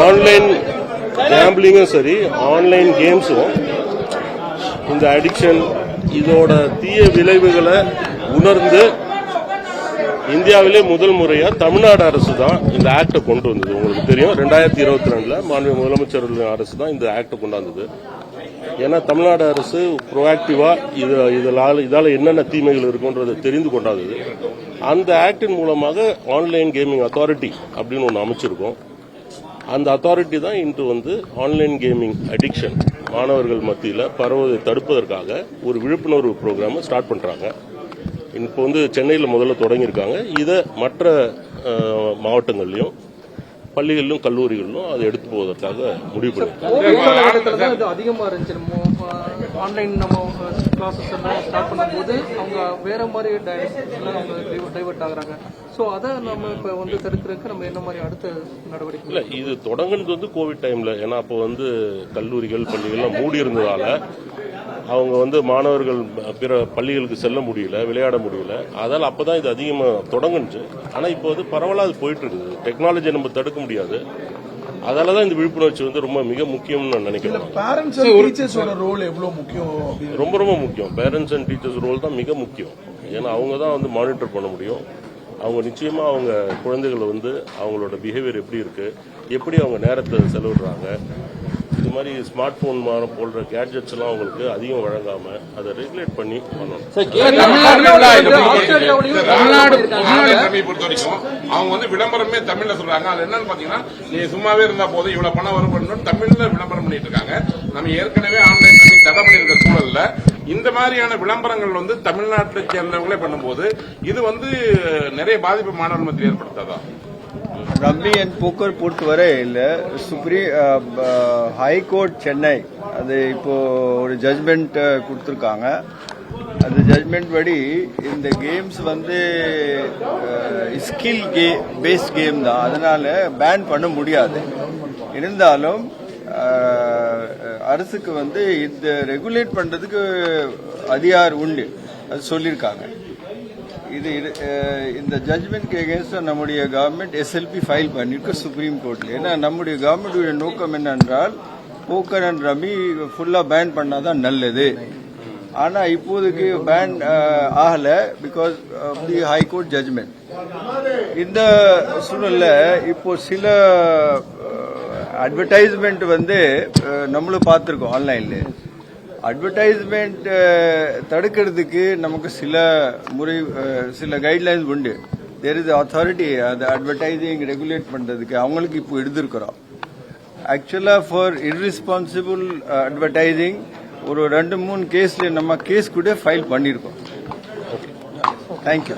Online கேம்பிளிங்கும் சரி, online கேம்ஸும் இந்த addiction இதோட தீய விளைவுகளை உணர்ந்து இந்தியாவிலே முதல் முறையா தமிழ்நாடு அரசு தான் இந்த ஆக்டை கொண்டு வந்தது. உங்களுக்கு தெரியும், 2022 மாண்புமிகு முதலமைச்சர் அரசு தான் இந்த ஆக்டை கொண்டாந்தது. ஏன்னா தமிழ்நாடு அரசு ப்ரோஆக்டிவா இதால என்னென்ன தீமைகள் இருக்குன்றதை தெரிந்து கொண்டாந்தது. அந்த ஆக்டின் மூலமாக ஆன்லைன் கேமிங் அத்தாரிட்டி அப்படின்னு ஒன்று அமைச்சிருக்கோம். அந்த அத்தாரிட்டி தான் இன்று வந்து ஆன்லைன் கேமிங் அடிக்ஷன் மாணவர்கள் மத்தியில் பரவுவதை தடுப்பதற்காக ஒரு விழிப்புணர்வு ப்ரோக்ராம் ஸ்டார்ட் பண்றாங்க. இப்போ வந்து சென்னையில் முதல்ல தொடங்கியிருக்காங்க. இதை மற்ற மாவட்டங்கள்லையும் பள்ளிகளிலும் கல்லூரிகளிலும் அதை எடுத்து போவதற்காக முடிவு பண்ணிருக்காங்க. அதிகமா இருந்துச்சு, ஆன்லைன் நம்ம கிளாஸஸ் எல்லாம் ஸ்டார்ட் பண்ணும்போது அவங்க வேற மாதிரி டைவர்ட் ஆகுறாங்க. ஸோ அதை நம்ம இப்போ வந்து தடுக்கிறதுக்கு நம்ம என்ன மாதிரி அடுத்த நடவடிக்கை? இல்லை, இது தொடங்குனது வந்து கோவிட் டைம்ல. ஏன்னா அப்போ வந்து கல்லூரிகள் பள்ளிகள்லாம் மூடி இருந்ததால அவங்க வந்து மாணவர்கள் பிற பள்ளிகளுக்கு செல்ல முடியல, விளையாட முடியல. அதால் அப்பதான் இது அதிகமாக தொடங்குச்சு. ஆனால் இப்போ வந்து பரவலாக அது போயிட்டு இருக்குது. டெக்னாலஜியை நம்ம தடுக்க முடியாது. அதாலதான் இந்த விழிப்புணர்ச்சி வந்து மிக முக்கியம்னு நான் நினைக்கிறேன். ரொம்ப ரொம்ப முக்கியம். பேரண்ட்ஸ் அண்ட் டீச்சர்ஸ் ரோல் தான் மிக முக்கியம். ஏன்னா அவங்க தான் வந்து மானிட்டர் பண்ண முடியும். அவங்க நிச்சயமா அவங்க குழந்தைகளை வந்து அவங்களோட பிஹேவியர் எப்படி இருக்கு, எப்படி அவங்க நேரத்தை செலவிடுறாங்க, இது மாதிரி ஸ்மார்ட் போன் போன்ற கேட்ஜெட்ஸ் எல்லாம் அவங்களுக்கு அதிகம் வழங்காம அதை ரெகுலேட் பண்ணி பண்ணணும். அவங்க வந்து விளம்பரமே தமிழ்ல சொல்றாங்க. அது என்னன்னு பாத்தீங்கன்னா, நீ சும்மாவே இருந்தா போதும், இவ்வளவு பணம் வரும் தமிழ்ல விளம்பரம் பண்ணிட்டு இருக்காங்க. நம்ம ஏற்கனவே ஆன்லைன் பண்ணி தடை பண்ணிருக்க சூழல்ல இந்த மாதிரியான விளம்பரங்கள் வந்து தமிழ்நாட்டை சேர்ந்தவங்களே பண்ணும்போது இது வந்து நிறைய பாதிப்பு மாணவர் மத்தியில் ஏற்படுத்தாதா? ரம்மி அண்ட் போக்கர் பொறுத்தவரை இல்லை, ஹைகோர்ட் சென்னை அது இப்போ ஒரு ஜட்மெண்ட் கொடுத்துருக்காங்க. அந்த ஜட்மெண்ட் படி இந்த கேம்ஸ் வந்து ஸ்கில் பேஸ்ட் கேம் தான், அதனால பேன் பண்ண முடியாது. இருந்தாலும் அரசுக்கு வந்து இந்த ரெகுலேட் பண்றதுக்கு அதிகாரம் உண்டு, அது சொல்லியிருக்காங்க. இது இந்த ஜட்மெண்ட் அகேன்ஸ்டா நம்முடைய கவர்மெண்ட் எஸ்எல்பி ஃபைல் பண்ணிருக்கு சுப்ரீம் கோர்ட்ல. ஏன்னா நம்முடைய கவர்மெண்டுடைய நோக்கம் என்னென்றால் போக்கர் அண்ட் ரம்மி ஃபுல்லா பேன் பண்ணாதான் நல்லது. ஆனா இப்போதைக்கு பேன் ஆகல because of the high court judgment. இந்த சூழல்ல இப்போ சில அட்வர்டைஸ்மெண்ட் வந்து நம்மளும் பார்த்திருக்கோம் ஆன்லைன்ல. அட்வர்டைஸ்மெண்ட் தடுக்கிறதுக்கு நமக்கு சில கைட்லைன்ஸ் உண்டு. தேர் இஸ் அத்தாரிட்டி அந்த அட்வர்டைசிங் ரெகுலேட் பண்றதுக்கு அவங்களுக்கு இப்போ எடுத்திருக்கிறோம். ஆக்சுவலா ஃபார் இர்ரெஸ்பான்சிபிள் அட்வர்டைசிங் ஒரு 2-3 கேஸ்ல நம்ம கேஸ் கூட ஃபைல் பண்ணிருக்கோம். தேங்க்யூ.